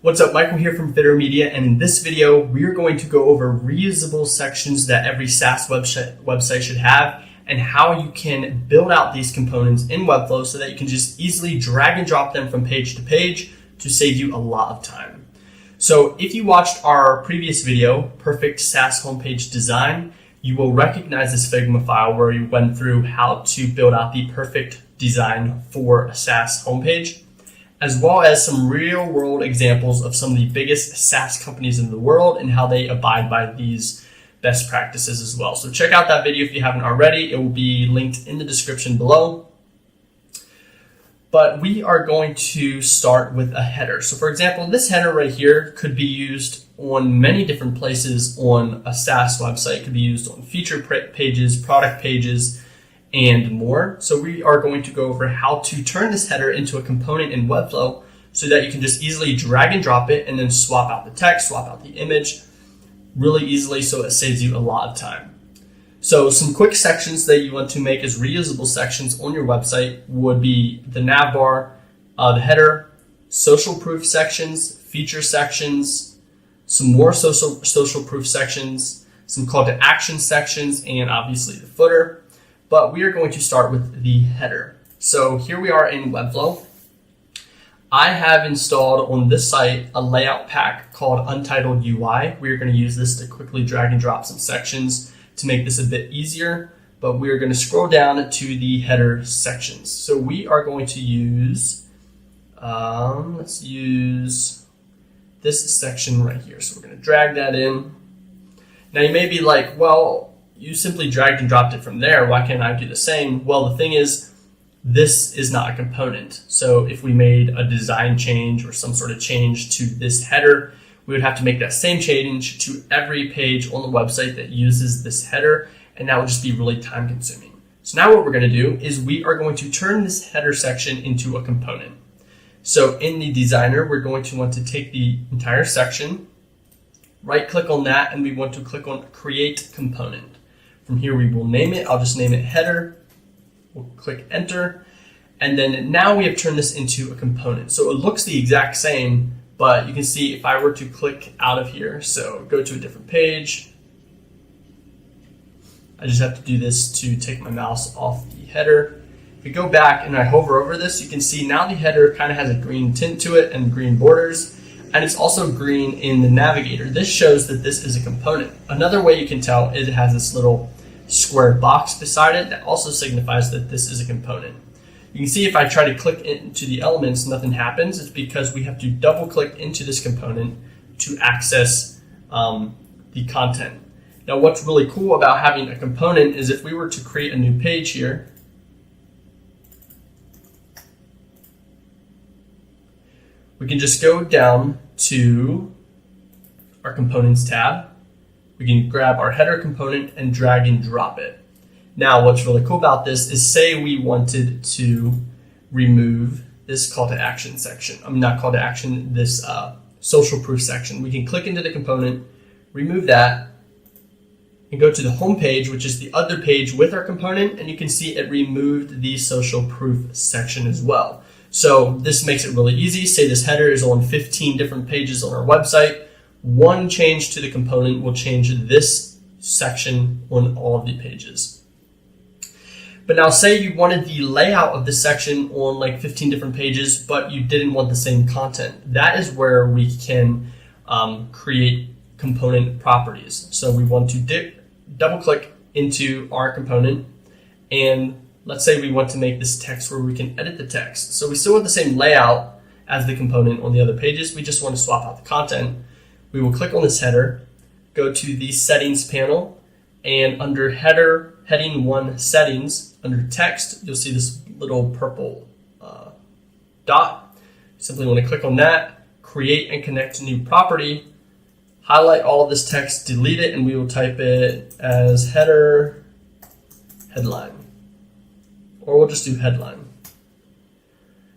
What's up, Michael here from Fitter Media, and in this video we're going to go over reusable sections that every SaaS website should have and how you can build out these components in Webflow so that you can just easily drag and drop them from page to page to save you a lot of time. So if you watched our previous video, Perfect SaaS Homepage Design, you will recognize this Figma file where we went through how to build out the perfect design for a SaaS homepage, as well as some real world examples of some of the biggest SaaS companies in the world and how they abide by these best practices as well. So check out that video if you haven't already. It will be linked in the description below. But we are going to start with a header. So for example, this header right here could be used on many different places on a SaaS website. It could be used on feature pages, product pages, and more. So we are going to go over how to turn this header into a component in Webflow so that you can just easily drag and drop it and then swap out the text, swap out the image really easily, so it saves you a lot of time. So some quick sections that you want to make as reusable sections on your website would be the nav bar, the header, social proof sections, feature sections, some more social proof sections, some call to action sections, and obviously the footer. But we are going to start with the header. So here we are in Webflow. I have installed on this site a layout pack called Untitled UI. We are going to use this to quickly drag and drop some sections to make this a bit easier, but we are going to scroll down to the header sections. So we are going to use, let's use this section right here. So we're going to drag that in. Now you may be like, well, you simply dragged and dropped it from there. Why can't I do the same? Well, the thing is, this is not a component. So if we made a design change or some sort of change to this header, we would have to make that same change to every page on the website that uses this header, and that would just be really time consuming. So now what we're going to do is we are going to turn this header section into a component. So in the designer, we're going to want to take the entire section, right click on that, and we want to click on Create Component. From here, we will name it. I'll just name it header. We'll click enter. And then now we have turned this into a component. So it looks the exact same, but you can see if I were to click out of here, so go to a different page. I just have to do this to take my mouse off the header. If we go back and I hover over this, you can see now the header kind of has a green tint to it and green borders. And it's also green in the navigator. This shows that this is a component. Another way you can tell is it has this little square box beside it that also signifies that this is a component. You can see if I try to click into the elements, nothing happens. It's because we have to double click into this component to access the content. Now what's really cool about having a component is if we were to create a new page here, we can just go down to our Components tab. We can grab our header component and drag and drop it. Now, what's really cool about this is say we wanted to remove this call to action section. Not call to action, this social proof section. We can click into the component, remove that, and go to the home page, which is the other page with our component, and you can see it removed the social proof section as well. So this makes it really easy. Say this header is on 15 different pages on our website. One change to the component will change this section on all of the pages. But now say you wanted the layout of this section on like 15 different pages, but you didn't want the same content. That is where we can create component properties. So we want to double click into our component, and let's say we want to make this text where we can edit the text. So we still want the same layout as the component on the other pages. We just want to swap out the content. We will click on this header, go to the settings panel, and under header, heading 1 settings, under text, you'll see this little purple dot. Simply want to click on that, create and connect a new property, highlight all of this text, delete it, and we will type it as header headline. Or we'll just do headline.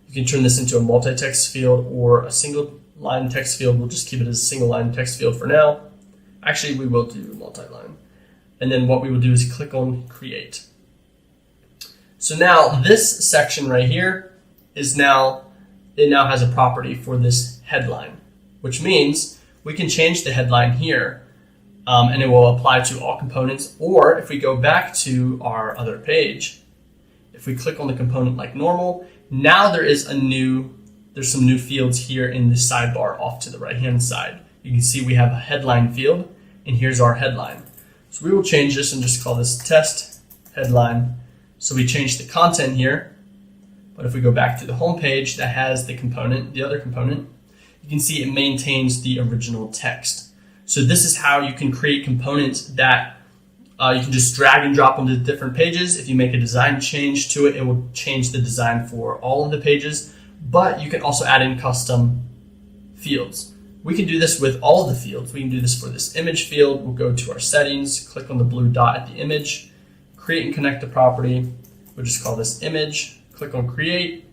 You can turn this into a multi-text field or a single line text field. We'll just keep it as a single line text field for now. Actually, we will do multi-line. And then what we will do is click on create. So now this section right here is it now has a property for this headline, which means we can change the headline here and it will apply to all components. Or if we go back to our other page, if we click on the component like normal, now there's some new fields here in the sidebar off to the right hand side. You can see we have a headline field, and here's our headline. So we will change this and just call this test headline. So we change the content here, but if we go back to the home page that has the component, the other component, you can see it maintains the original text. So this is how you can create components that you can just drag and drop onto different pages. If you make a design change to it, it will change the design for all of the pages, but you can also add in custom fields. We can do this with all of the fields. We can do this for this image field. We'll go to our settings, click on the blue dot at the image, create and connect the property. We'll just call this image, click on create,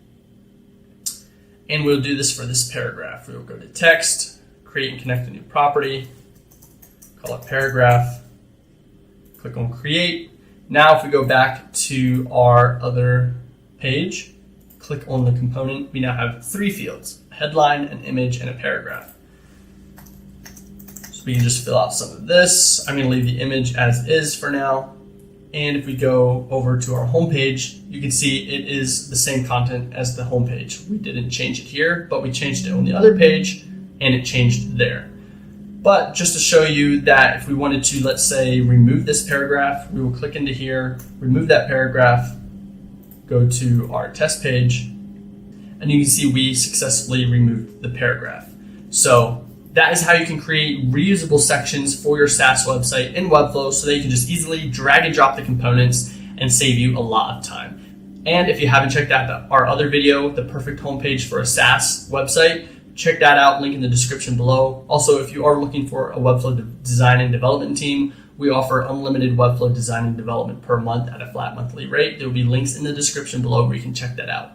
and we'll do this for this paragraph. We'll go to text, create and connect a new property, call it paragraph, click on create. Now if we go back to our other page, click on the component, we now have 3 fields, a headline, an image, and a paragraph. So we can just fill out some of this. I'm going to leave the image as is for now. And if we go over to our home page, you can see it is the same content as the home page. We didn't change it here, but we changed it on the other page and it changed there. But just to show you that if we wanted to, let's say, remove this paragraph, we will click into here, remove that paragraph, go to our test page, and you can see we successfully removed the paragraph. So that is how you can create reusable sections for your SaaS website in Webflow so that you can just easily drag and drop the components and save you a lot of time. And if you haven't checked out our other video, the perfect homepage for a SaaS website, check that out, link in the description below. Also, if you are looking for a Webflow design and development team, we offer unlimited Webflow design and development per month at a flat monthly rate. There will be links in the description below where you can check that out.